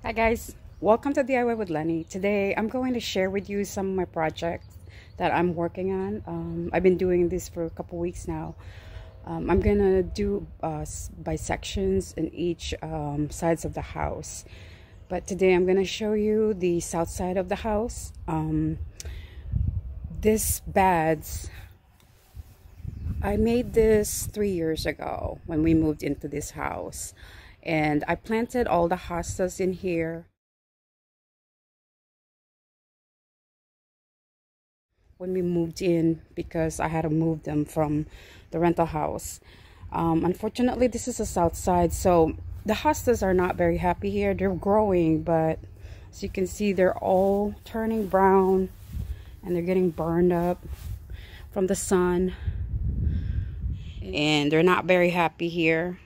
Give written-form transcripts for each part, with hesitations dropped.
Hi guys, welcome to DIY with Lenny. Today I'm going to share with you some of my projects that I'm working on. I've been doing this for a couple weeks now. I'm gonna do by sections in each sides of the house. But today I'm gonna show you the south side of the house. This beds, I made this 3 years ago when we moved into this house. And I planted all the hostas in here. When we moved in, because I had to move them from the rental house. Unfortunately, this is the south side, so the hostas are not very happy here. They're growing, but as you can see, they're all turning brown and they're getting burned up from the sun. And they're not very happy here.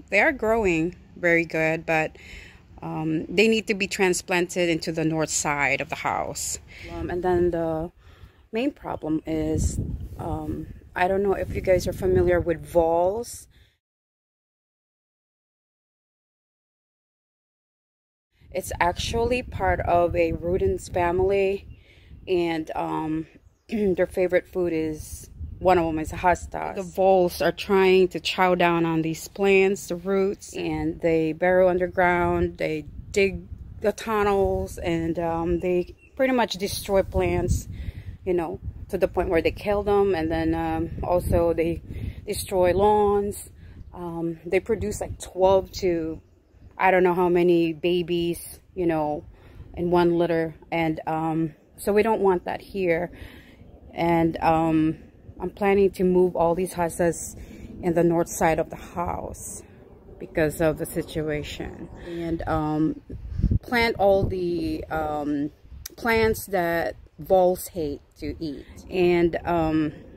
They are growing very good, but they need to be transplanted into the north side of the house. And then the main problem is, I don't know if you guys are familiar with voles. It's actually part of a rodents family, and their favorite food is, one of them is hosta. The voles are trying to chow down on these plants, the roots, and they burrow underground, they dig the tunnels, and they pretty much destroy plants, you know, to the point where they kill them. And then also they destroy lawns. They produce like 12 to I don't know how many babies, you know, in one litter. And so we don't want that here. And I'm planning to move all these hostas in the north side of the house because of the situation. And plant all the plants that voles hate to eat. And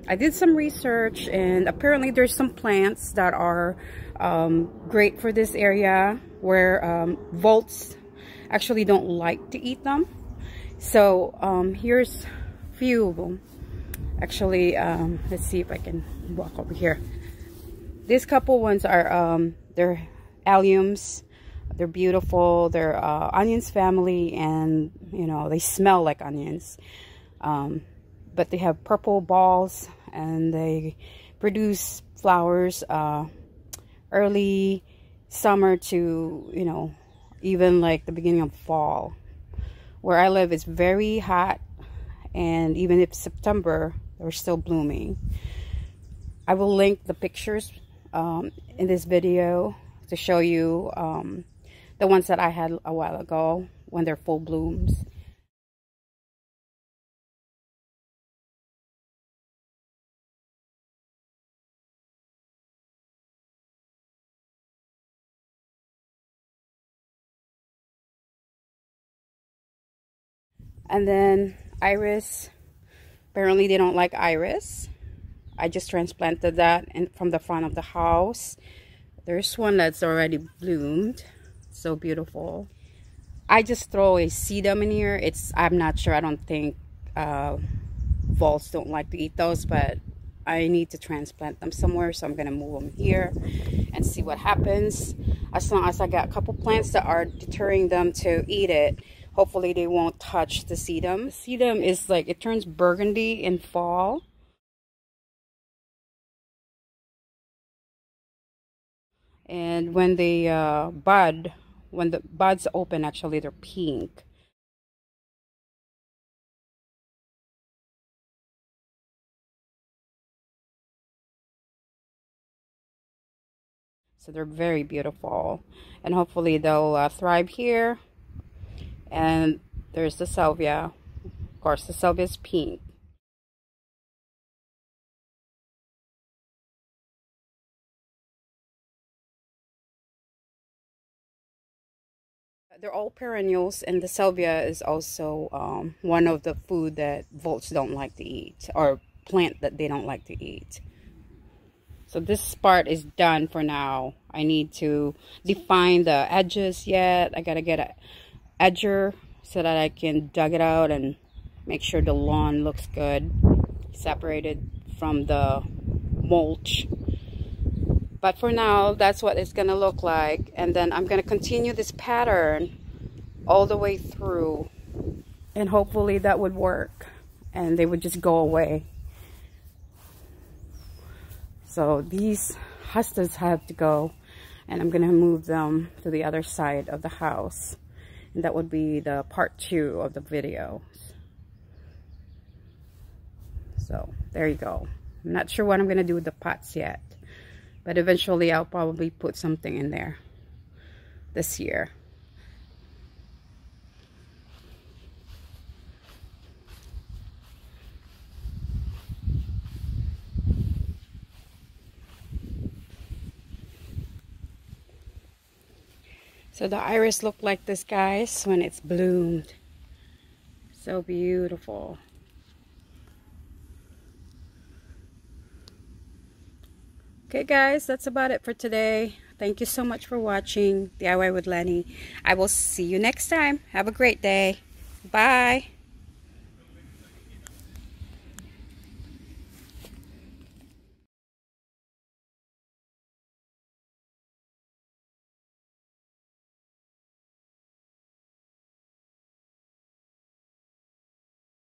I did some research, and apparently there's some plants that are great for this area where voles actually don't like to eat them. So here's a few of them. Actually, let's see if I can walk over here. These couple ones are they're alliums. They're beautiful. They're onions family, and you know, they smell like onions. But they have purple balls, and they produce flowers early summer to, you know, even like the beginning of fall. Where I live, it's very hot, and even if September, they're still blooming. I will link the pictures in this video to show you the ones that I had a while ago when they're full blooms. And then iris, apparently they don't like iris. I just transplanted that from the front of the house. There's one that's already bloomed. So beautiful. I just throw a sedum in here. I'm not sure. I don't think voles don't like to eat those, but I need to transplant them somewhere, so I'm gonna move them here and see what happens. As long as I got a couple plants that are deterring them to eat it, hopefully they won't touch the sedum. Sedum is like, it turns burgundy in fall. And when they bud, when the buds open, actually they're pink. So they're very beautiful. And hopefully they'll thrive here. And there's the salvia. Of course, the salvia is pink. They're all perennials, and the salvia is also one of the food that voles don't like to eat, or plant that they don't like to eat. So this part is done for now. I need to define the edges yet. I gotta get an edger so that I can dug it out and make sure the lawn looks good, separated from the mulch. But for now, that's what it's gonna look like. And then I'm gonna continue this pattern all the way through, and hopefully that would work and they would just go away. So these hostas have to go, and I'm gonna move them to the other side of the house, and that would be the part 2 of the video. So there you go. I'm not sure what I'm gonna do with the pots yet, but eventually I'll probably put something in there this year. So the iris look like this, guys, when it's bloomed. So beautiful. Okay, guys, that's about it for today. Thank you so much for watching DIY with Lenny. I will see you next time. Have a great day. Bye.